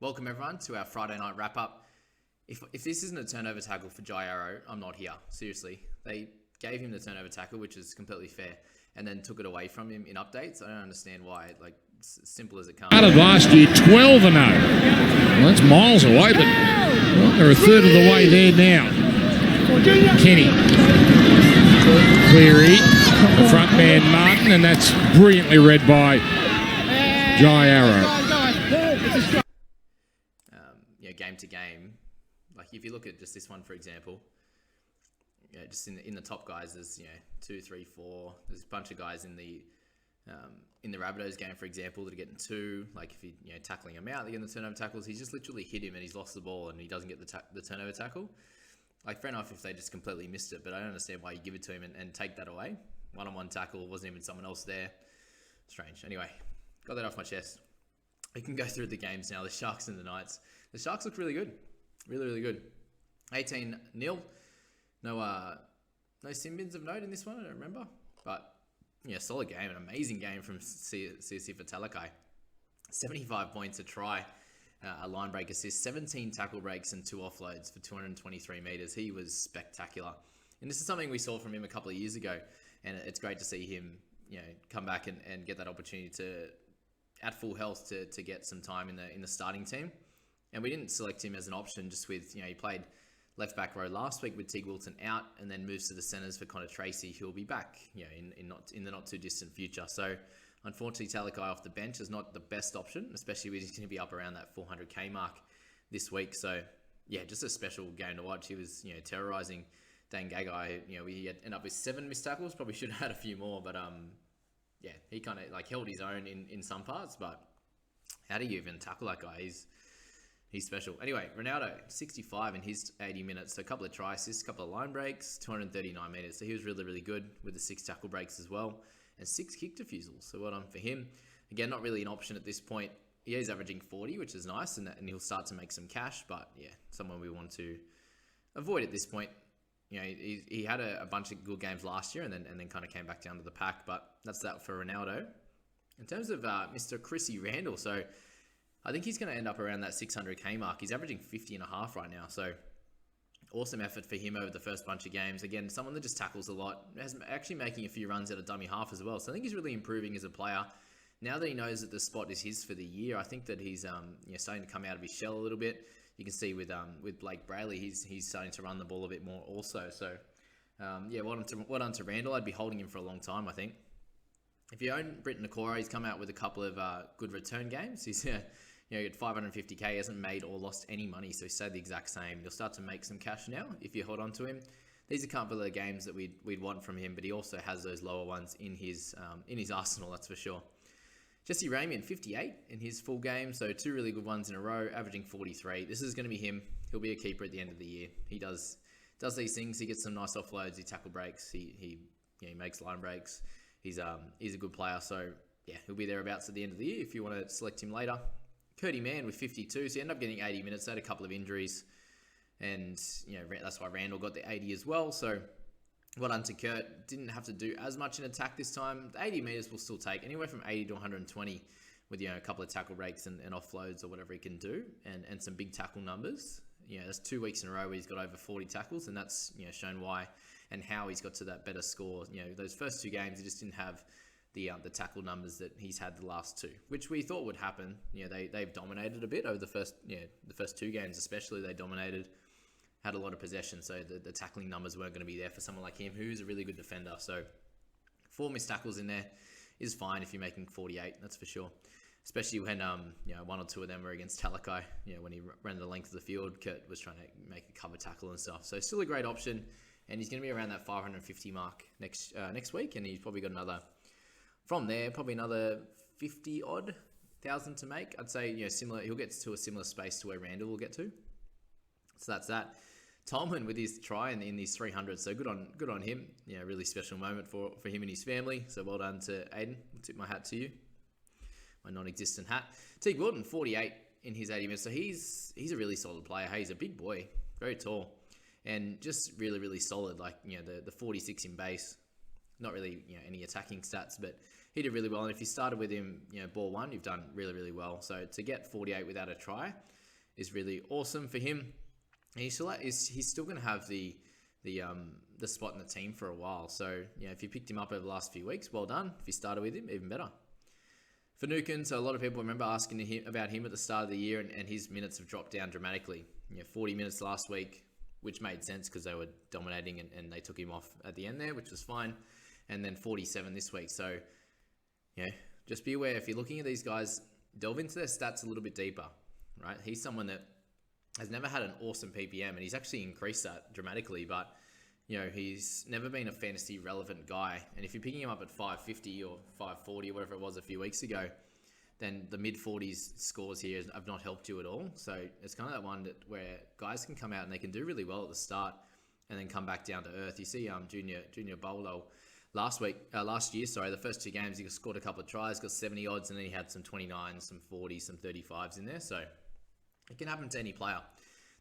Welcome everyone to our Friday night wrap up. If this isn't a turnover tackle for Jai Arrow, I'm not here. Seriously. They gave him the turnover tackle, which is completely fair, and then took it away from him in updates. I don't understand why. Like, simple as it comes. Out of last year, 12-0. Well, that's miles away, but well, they're a third of the way there now. Kenny. Cleary. The front man, Martin, and that's brilliantly read by Jai Arrow. Game to game, like if you look at just this one for example, just in the top guys, there's 2, 3, 4. There's a bunch of guys in the Rabbitohs game, for example, that are getting 2. Like if you tackling him out, they're getting the turnover tackles. He's just literally hit him and he's lost the ball and he doesn't get the turnover tackle. Like fair enough if they just completely missed it, but I don't understand why you give it to him and take that away. One-on-one tackle, wasn't even someone else there. Strange. Anyway, got that off my chest. We can go through the games now. The Sharks and the Knights. The Sharks look really good. Really, really good. 18-0. No sin bins of note in this one, I don't remember. But, solid game. An amazing game from CSC for Talakai. 75 points, a try, a line break assist, 17 tackle breaks and 2 offloads for 223 metres. He was spectacular. And this is something we saw from him a couple of years ago. And it's great to see him, come back and get that opportunity to, at full health, to get some time in the starting team. And we didn't select him as an option just with, he played left back row last week with Teague Wilton out and then moves to the centres for Connor Tracy, who'll be back, in the not too distant future. So unfortunately, Talakai off the bench is not the best option, especially when he's going to be up around that 400k mark this week. So yeah, just a special game to watch. He was, terrorising Dan Gagai. We ended up with 7 missed tackles. Probably should have had a few more, but yeah, he kind of held his own in some parts. But how do you even tackle that guy? He's special. Anyway, Ronaldo, 65 in his 80 minutes. So a couple of try assists, a couple of line breaks, 239 metres. So he was really, really good with the 6 tackle breaks as well. And 6 kick defusals. So well done for him. Again, not really an option at this point. He is averaging 40, which is nice. And he'll start to make some cash. But yeah, someone we want to avoid at this point. He had a bunch of good games last year and then kind of came back down to the pack. But that's that for Ronaldo. In terms of Mr. Chrissy Randall, so I think he's going to end up around that 600k mark. He's averaging 50.5 right now. So awesome effort for him over the first bunch of games. Again, someone that just tackles a lot. Has actually making a few runs at a dummy half as well. So I think he's really improving as a player. Now that he knows that the spot is his for the year, I think that he's starting to come out of his shell a little bit. You can see with Blake Brayley, he's starting to run the ball a bit more also. So well done to Randall. I'd be holding him for a long time, I think. If you own Britton Nakora, he's come out with a couple of good return games. He's at 550k, he hasn't made or lost any money, so he stayed the exact same. You'll start to make some cash now if you hold on to him. These are a couple of the games that we'd want from him, but he also has those lower ones in his arsenal, that's for sure. Jesse Ramian, 58 in his full game, so 2 really good ones in a row, averaging 43. This is going to be him. He'll be a keeper at the end of the year. He does these things. He gets some nice offloads. He tackle breaks. He makes line breaks. He's a good player, so yeah, he'll be thereabouts at the end of the year if you want to select him later. Curdy Mann with 52, so he ended up getting 80 minutes. They had a couple of injuries, and that's why Randall got the 80 as well. So well done to Kurt. Didn't have to do as much in attack this time. The 80 meters will still take anywhere from 80 to 120 with a couple of tackle breaks and offloads or whatever he can do, and some big tackle numbers. That's 2 weeks in a row where he's got over 40 tackles, and that's shown why and how he's got to that better score. Those first 2 games he just didn't have the tackle numbers that he's had the last 2, which we thought would happen. They've dominated a bit over the first 2 games, especially. They dominated, had a lot of possession, so the tackling numbers weren't going to be there for someone like him, who's a really good defender. So 4 missed tackles in there is fine if you're making 48, that's for sure. Especially when 1 or 2 of them were against Talakai. When he ran the length of the field, Kurt was trying to make a cover tackle and stuff. So still a great option, and he's going to be around that 550 mark next week, and he's probably got probably another 50-odd thousand to make. I'd say, similar. He'll get to a similar space to where Randall will get to. So that's that. Tolman with his try in these 300. So good on him. Really special moment for him and his family. So well done to Aiden. I'll tip my hat to you. My non-existent hat. Teague Wilton, 48 in his 80 minutes. So he's a really solid player. Hey, he's a big boy, very tall, and just really, really solid. Like, the 46 in base. Not really, any attacking stats, but he did really well. And if you started with him, ball one, you've done really, really well. So to get 48 without a try is really awesome for him. And he's still going to have the spot in the team for a while. So, if you picked him up over the last few weeks, well done. If you started with him, even better. For Nukin, so a lot of people remember asking about him at the start of the year, and his minutes have dropped down dramatically. 40 minutes last week, which made sense because they were dominating and they took him off at the end there, which was fine. And then 47 this week. So, just be aware if you're looking at these guys, delve into their stats a little bit deeper, right? He's someone that has never had an awesome PPM, and he's actually increased that dramatically, but he's never been a fantasy relevant guy. And if you're picking him up at 550 or 540 or whatever it was a few weeks ago, then the mid 40s scores here have not helped you at all. So it's kind of that one where guys can come out and they can do really well at the start and then come back down to earth. You see Junior Bolo last year, the first two games, he scored a couple of tries, got 70 odds, and then he had some 29s, some 40s, some 35s in there. So it can happen to any player.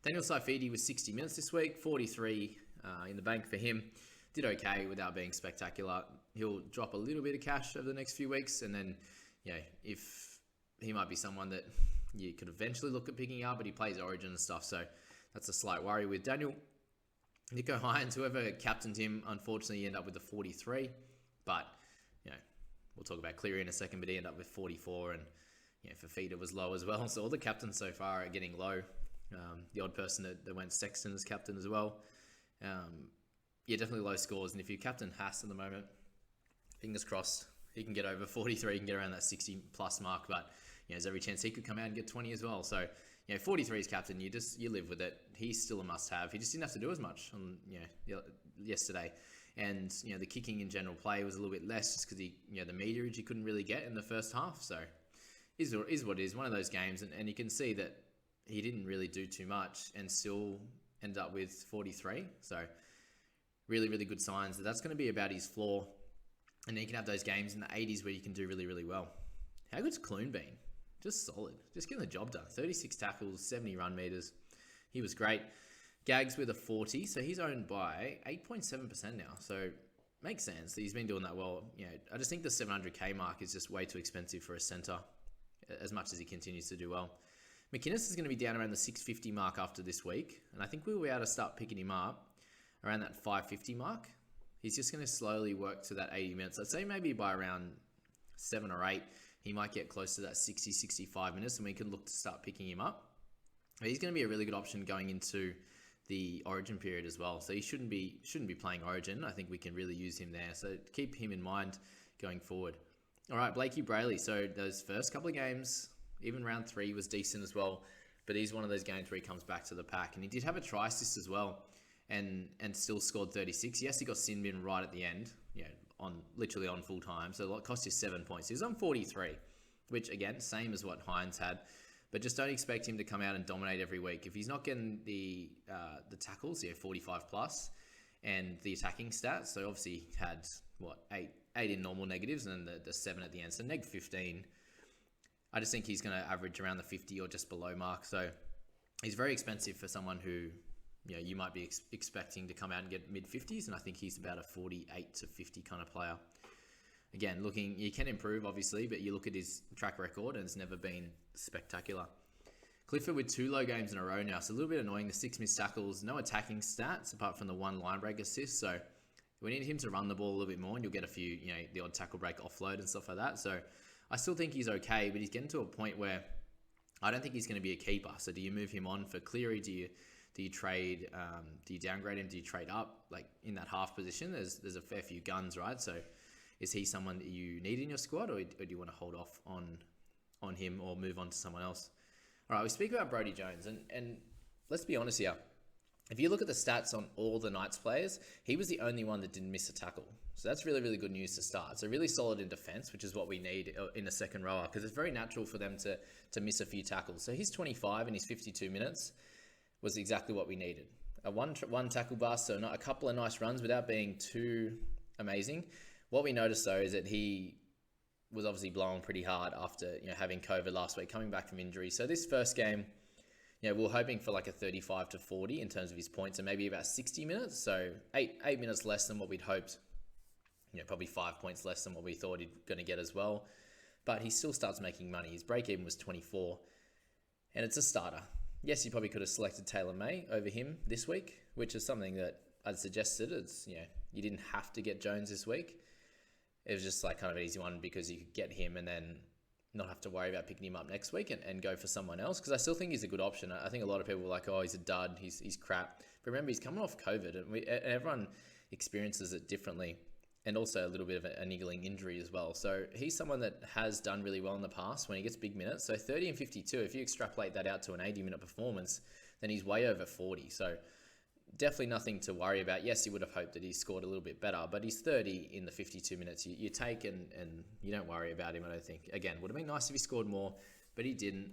Daniel Saifidi was 60 minutes this week, 43 in the bank for him. Did okay without being spectacular. He'll drop a little bit of cash over the next few weeks, and then, if he might be someone that you could eventually look at picking up, but he plays Origin and stuff, so that's a slight worry with Daniel. Nico Hines, whoever captained him, unfortunately, end up with the 43, but, we'll talk about Cleary in a second, but he ended up with 44, and, Fafita was low as well, so all the captains so far are getting low. The odd person that went Sexton as captain as well. Definitely low scores. And if you captain Haas at the moment, fingers crossed, he can get over 43, he can get around that 60 plus mark. But there's every chance he could come out and get 20 as well. So 43 is captain. You live with it. He's still a must-have. He just didn't have to do as much on yesterday. And the kicking in general play was a little bit less just because the meterage he couldn't really get in the first half. So is what it is. One of those games, and you can see that he didn't really do too much and still ended up with 43. So really, really good signs that's going to be about his floor. And then you can have those games in the 80s where you can do really, really well. How good's Clune been? Just solid. Just getting the job done. 36 tackles, 70 run meters. He was great. Gags with a 40. So he's owned by 8.7% now. So makes sense. He's been doing that well. I just think the 700k mark is just way too expensive for a centre as much as he continues to do well. McInnes is going to be down around the 650 mark after this week. And I think we'll be able to start picking him up around that 550 mark. He's just going to slowly work to that 80 minutes. I'd say maybe by around 7 or 8, he might get close to that 60, 65 minutes, and we can look to start picking him up. But he's going to be a really good option going into the Origin period as well. So he shouldn't be playing Origin. I think we can really use him there. So keep him in mind going forward. All right, Blakey Brayley. So those first couple of games, even round 3 was decent as well. But he's one of those games where he comes back to the pack. And he did have a try assist as well. And still scored 36. Yes, he got sin bin right at the end, literally on full time. So it cost you 7 points. He was on 43, which again, same as what Hines had. But just don't expect him to come out and dominate every week. If he's not getting the tackles, 45 plus, and the attacking stats, so obviously he had, 8 in normal negatives and then the 7 at the end. So neg 15. I just think he's going to average around the 50 or just below mark. So he's very expensive for someone who you might be expecting to come out and get mid-50s, and I think he's about a 48 to 50 kind of player. Again, you can improve, obviously, but you look at his track record, and it's never been spectacular. Clifford with 2 low games in a row now, so a little bit annoying. The 6 missed tackles, no attacking stats, apart from the 1 line break assist, so we need him to run the ball a little bit more, and you'll get a few, the odd tackle break offload and stuff like that. So I still think he's okay, but he's getting to a point where I don't think he's going to be a keeper. So do you move him on for Cleary? Do you trade? Do you downgrade him? Do you trade up? Like in that half position, there's a fair few guns, right? So is he someone that you need in your squad, or do you want to hold off on him or move on to someone else? All right, we speak about Brodie Jones, and let's be honest here. If you look at the stats on all the Knights players, he was the only one that didn't miss a tackle. So that's really, really good news to start. So really solid in defense, which is what we need in a second rower, because it's very natural for them to miss a few tackles. So he's 25 and he's 52 minutes was exactly what we needed. A one tackle bust, so not a couple of nice runs without being too amazing. What we noticed though is that he was obviously blowing pretty hard after having COVID last week, coming back from injury. So this first game, we were hoping for like a 35 to 40 in terms of his points, and maybe about 60 minutes. So eight minutes less than what we'd hoped. probably 5 points less than what we thought he'd going to get as well. But he still starts making money. His break even was 24, and it's a starter. Yes, you probably could have selected Taylor May over him this week, which is something that I'd suggested. It's, you didn't have to get Jones this week. It was just like kind of an easy one because you could get him and then not have to worry about picking him up next week and go for someone else. Because I still think he's a good option. I think a lot of people were like, oh, he's a dud, he's crap. But remember, he's coming off COVID, and everyone experiences it differently, and also a little bit of a niggling injury as well. So he's someone that has done really well in the past when he gets big minutes. So 30 and 52, if you extrapolate that out to an 80-minute performance, then he's way over 40. So definitely nothing to worry about. Yes, you would have hoped that he scored a little bit better, but he's 30 in the 52 minutes. You take and you don't worry about him, I don't think. Again, would have been nice if he scored more, but he didn't.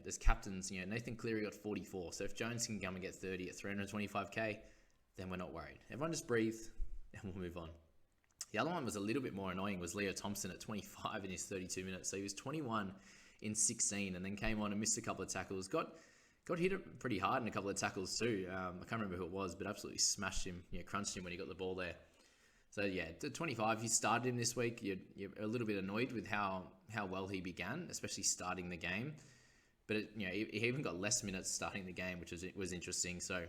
There's captains. Nathan Cleary got 44. So if Jones can come and get 30 at 325k, then we're not worried. Everyone just breathe and we'll move on. The other one was a little bit more annoying, was Leo Thompson at 25 in his 32 minutes. So he was 21 in 16 and then came on and missed a couple of tackles. Got hit pretty hard in a couple of tackles too. I can't remember who it was, but absolutely smashed him, crunched him when he got the ball there. So yeah, to 25, you started him this week. You're a little bit annoyed with how well he began, especially starting the game. But he even got less minutes starting the game, which was interesting. So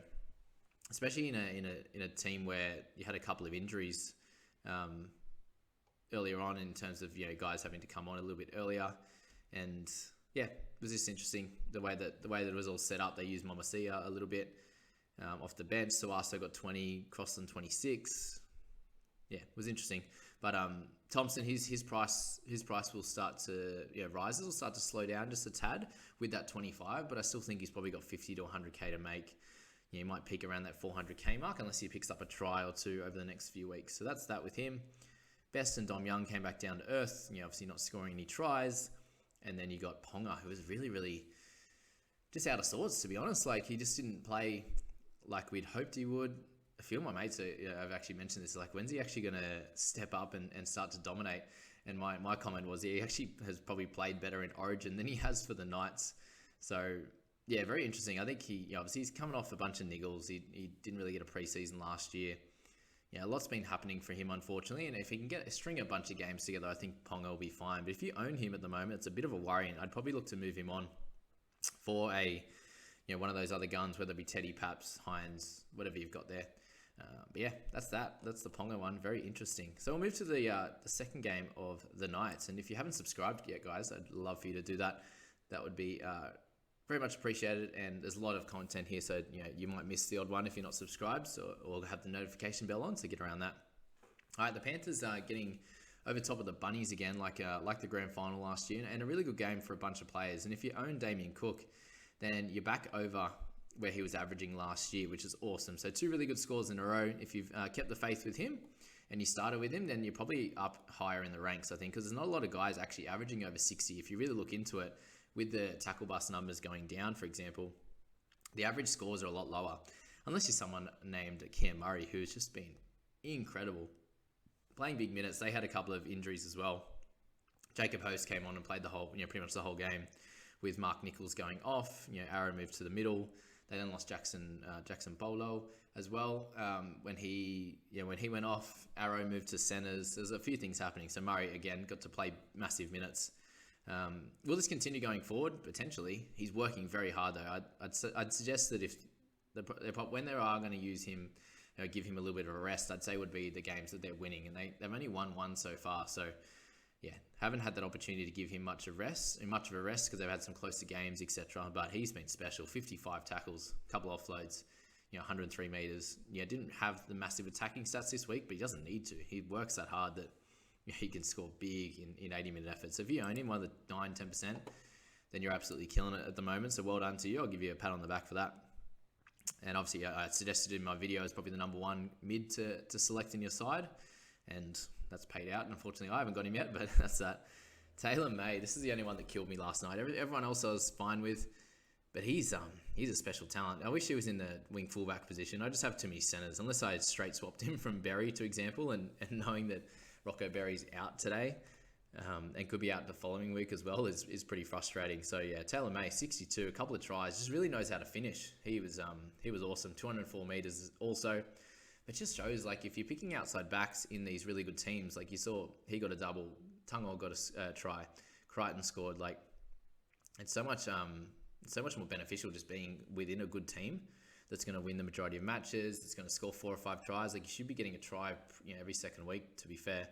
especially in a team where you had a couple of injuries earlier on, in terms of guys having to come on a little bit earlier, and yeah, it was just interesting the way that it was all set up. They used Momasia a little bit off the bench. So Suaso got 20, Crossland 26. Yeah, it was interesting. But Thompson, his price will start to rise. It'll start to slow down just a tad with that 25. But I still think he's probably got 50 to 100k to make. He might peak around that 400k mark unless he picks up a try or two over the next few weeks. So that's that with him. Best and Dom Young came back down to earth. Obviously not scoring any tries. And then you got Ponga, who was really, really just out of sorts, to be honest. Like, he just didn't play like we'd hoped he would. A few of my mates have actually mentioned this. Like, when's he actually going to step up and start to dominate? And my comment was he actually has probably played better in Origin than he has for the Knights. So, yeah, very interesting. I think obviously he's coming off a bunch of niggles. He didn't really get a preseason last year. A lot's been happening for him, unfortunately, and if he can string a bunch of games together, I think Ponga will be fine. But if you own him at the moment, it's a bit of a worry, and I'd probably look to move him on for one of those other guns, whether it be Teddy, Paps, Hines, whatever you've got there. But yeah, that's that. That's the Ponga one. Very interesting. So we'll move to the second game of the Knights, and if you haven't subscribed yet, guys, I'd love for you to do that. That would be very much appreciated, and there's a lot of content here, so you might miss the odd one if you're not subscribed, or have the notification bell on, so get around that. All right, the Panthers are getting over top of the Bunnies again, like the grand final last year, and a really good game for a bunch of players. And if you own Damien Cook, then you're back over where he was averaging last year, which is awesome. So 2 really good scores in a row. If you've kept the faith with him and you started with him, then you're probably up higher in the ranks, I think, because there's not a lot of guys actually averaging over 60. If you really look into it, with the tackle bust numbers going down, for example, the average scores are a lot lower. Unless you're someone named Cam Murray, who's just been incredible. Playing big minutes. They had a couple of injuries as well. Jacob Host came on and played the whole, pretty much the whole game, with Mark Nichols going off. Arrow moved to the middle. They then lost Jackson Bolo as well. When he went off, Arrow moved to centers. There's a few things happening. So Murray, again, got to play massive minutes. Will this continue going forward? Potentially. He's working very hard, though. I'd suggest that if when they are going to use him, give him a little bit of a rest, I'd say would be the games that they're winning, and they've only won one so far. So, yeah, haven't had that opportunity to give him much of a rest because they've had some closer games, etc. But he's been special. 55 tackles, a couple offloads, 103 meters. Didn't have the massive attacking stats this week, but he doesn't need to. He works that hard that he can score big in 80-minute efforts. So if you own him, one of the 9-10%, then you're absolutely killing it at the moment. So well done to you. I'll give you a pat on the back for that. And obviously, I suggested in my video is probably the number one mid to select in your side. And that's paid out. And unfortunately, I haven't got him yet, but that's that. Taylor May, this is the only one that killed me last night. Everyone else I was fine with, but he's a special talent. I wish he was in the wing fullback position. I just have too many centers. Unless I had straight swapped him from Berry, to example, and knowing that Rocco Berry's out today, and could be out the following week as well, is pretty frustrating. So yeah, Taylor May, 62, a couple of tries, just really knows how to finish. He was awesome. 204 meters also. It just shows, like, if you're picking outside backs in these really good teams, like you saw, he got a double, Tungo got a try, Crichton scored. Like, it's so much more beneficial just being within a good team that's going to win the majority of matches, that's going to score 4 or 5 tries. Like, you should be getting a try, every second week, to be fair.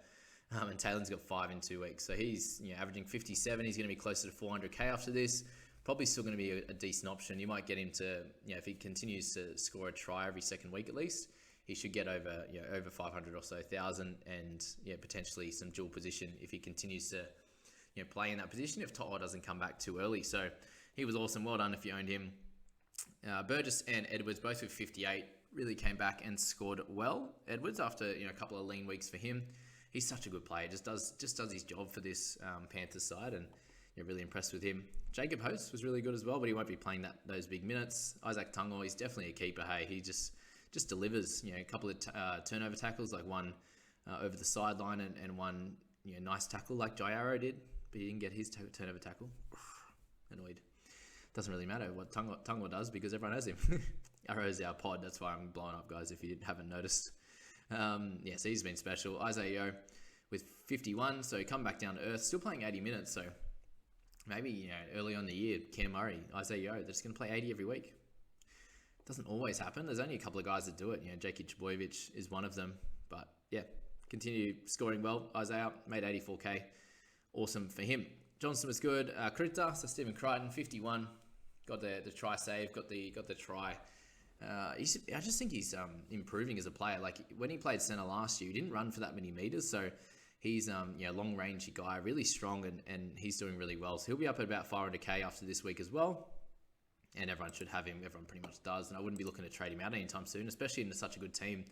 And Taylor's got 5 in 2 weeks, so he's averaging 57. He's going to be closer to 400k after this. Probably still going to be a decent option. You might get him to, if he continues to score a try every second week at least, he should get over 500 or so thousand, and potentially some dual position if he continues to play in that position if To'o doesn't come back too early. So he was awesome. Well done if you owned him. Burgess and Edwards both with 58 really came back and scored well. Edwards, after a couple of lean weeks for him, he's such a good player. Just does his job for this Panthers side, and really impressed with him. Jacob Host was really good as well, but he won't be playing those big minutes. Isaac Tungo, he's definitely a keeper. Hey, he just delivers. A couple of turnover tackles, like one over the sideline and one nice tackle like Jairo did, but he didn't get his turnover tackle. Annoyed. Doesn't really matter what Tungo does because everyone has him. Arrow's our pod. That's why I'm blowing up, guys, if you haven't noticed. So he's been special. Isaiah with 51, so he come back down to earth, still playing 80 minutes. So maybe early on in the year, Cam Murray, Isaiah, they're just going to play 80 every week. Doesn't always happen. There's only a couple of guys that do it. Jakey Chaboyevich is one of them. But continue scoring well. Isaiah made 84k. Awesome for him. Johnson was good. Krita, so Stephen Crichton, 51. Got the try save. Got the try. I just think he's improving as a player. Like, when he played centre last year, he didn't run for that many meters. So he's long range guy, really strong, and he's doing really well. So he'll be up at about 500k after this week as well. And everyone should have him. Everyone pretty much does. And I wouldn't be looking to trade him out anytime soon, especially in such a good team.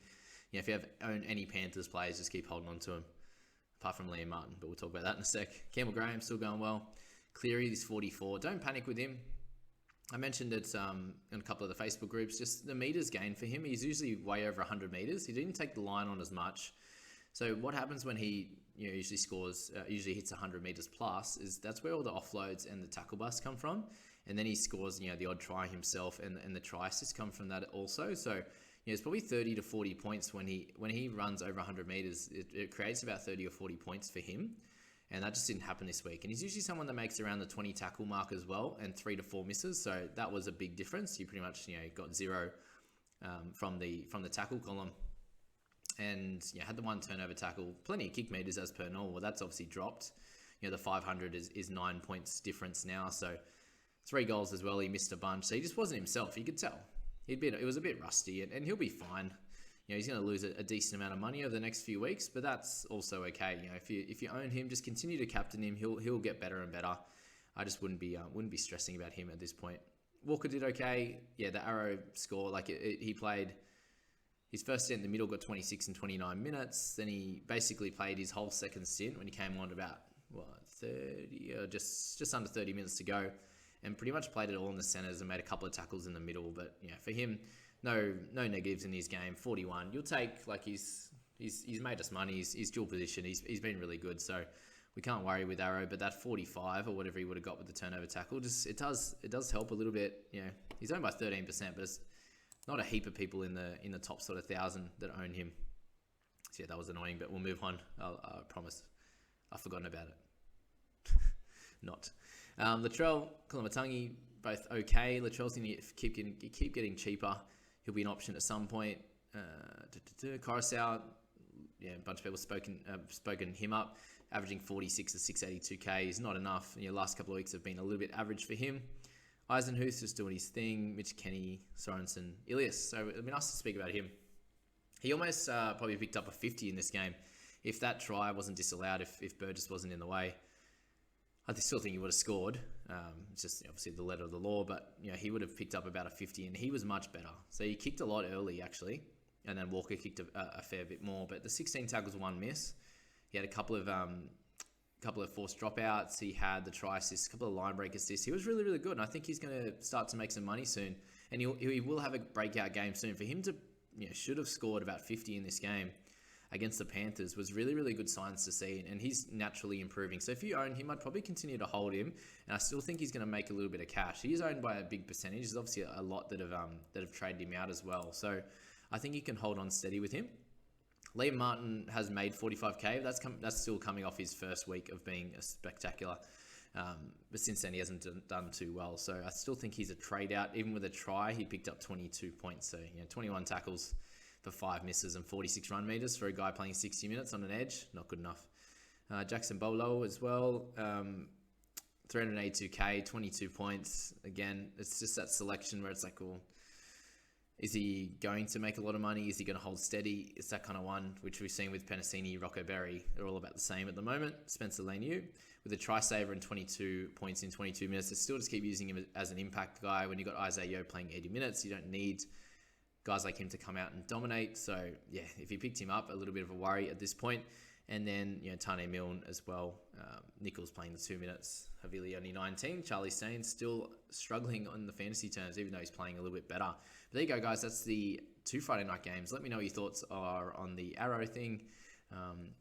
If you own any Panthers players, just keep holding on to him. Apart from Liam Martin, but we'll talk about that in a sec. Campbell Graham still going well. Cleary, he's 44. Don't panic with him. I mentioned it in a couple of the Facebook groups. Just the meters gained for him. He's usually way over 100 meters. He didn't take the line on as much. So what happens when he usually scores, usually hits 100 meters plus, is that's where all the offloads and the tackle busts come from. And then he scores, the odd try himself, and the try assists come from that also. So, it's probably 30 to 40 points when he runs over 100 meters. It creates about 30 or 40 points for him. And that just didn't happen this week. And he's usually someone that makes around the 20 tackle mark as well, and 3 to 4 misses. So that was a big difference. You pretty much, got 0 from the tackle column. And had the one turnover tackle, plenty of kick meters as per normal. Well, that's obviously dropped. The 500 is 9 points difference now. So 3 goals as well. He missed a bunch. So he just wasn't himself. You could tell. It was a bit rusty, and he'll be fine. He's going to lose a decent amount of money over the next few weeks, but that's also okay. If you own him, just continue to captain him. He'll get better and better. I just wouldn't be stressing about him at this point. Walker did okay. The Arrow score, he played his first stint in the middle, got 26 and 29 minutes. Then he basically played his whole second stint when he came on about 30 or just under 30 minutes to go, and pretty much played it all in the centres and made a couple of tackles in the middle. But for him, no negatives in his game. 41. You'll take, he's made us money. He's dual position. He's been really good. So we can't worry with Arrow. But that 45 or whatever he would have got with the turnover tackle, it does help a little bit. He's owned by 13%, but it's not a heap of people in the top sort of 1,000 that own him. So that was annoying, but we'll move on. I promise. I've forgotten about it. Not. Latrell, Kalamatangi, both okay. Latrell's going to keep getting cheaper. He'll be an option at some point. Coruscant, a bunch of people spoken him up, averaging 46 to 682k is not enough. Last couple of weeks have been a little bit average for him. Eisenhuth just doing his thing. Mitch Kenny, Sorensen, Ilias. So it'd be nice to speak about hhim. He almost probably picked up a 50 in this game. If that try wasn't disallowed, if Burgess wasn't in the way, I still think he would have scored. It's just obviously the letter of the law, but he would have picked up about a 50, and he was much better. So he kicked a lot early actually, and then Walker kicked a fair bit more. But the 16 tackles, 1 miss. He had a couple of forced dropouts. He had the try assists, a couple of line break assists. He was really, really good, and I think he's going to start to make some money soon. And he will have a breakout game soon. For him to should have scored about 50 in this game against the Panthers was really, really good signs to see, and he's naturally improving. So if you own him, I'd probably continue to hold him, and I still think he's going to make a little bit of cash. He is owned by a big percentage. There's obviously a lot that have traded him out as well. So I think you can hold on steady with him. Liam Martin has made 45k. That's still coming off his first week of being a spectacular. But since then, he hasn't done too well. So I still think he's a trade out. Even with a try, he picked up 22 points. So, 21 tackles for 5 misses and 46 run meters for a guy playing 60 minutes on an edge. Not good enough. Jackson Bolo as well. 382k, 22 points. Again, it's just that selection where it's like, well, is he going to make a lot of money? Is he going to hold steady? It's that kind of one, which we've seen with Penasini, Rocco Berry. They're all about the same at the moment. Spencer Leniu with a try saver and 22 points in 22 minutes. They still just keep using him as an impact guy. When you've got Isaiah Yeo playing 80 minutes, you don't need guys like him to come out and dominate. So, yeah, if you picked him up, a little bit of a worry at this point. And then, Tane Milne as well. Nichols playing the 2 minutes. Havili only 19. Charlie Stain still struggling on the fantasy terms, even though he's playing a little bit better. But there you go, guys. That's the 2 Friday night games. Let me know what your thoughts are on the Arrow thing.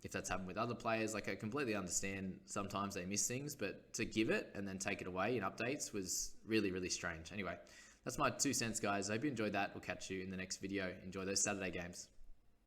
If that's happened with other players. Like, I completely understand sometimes they miss things, but to give it and then take it away in updates was really, really strange. Anyway, that's my 2 cents, guys. I hope you enjoyed that. We'll catch you in the next video. Enjoy those Saturday games.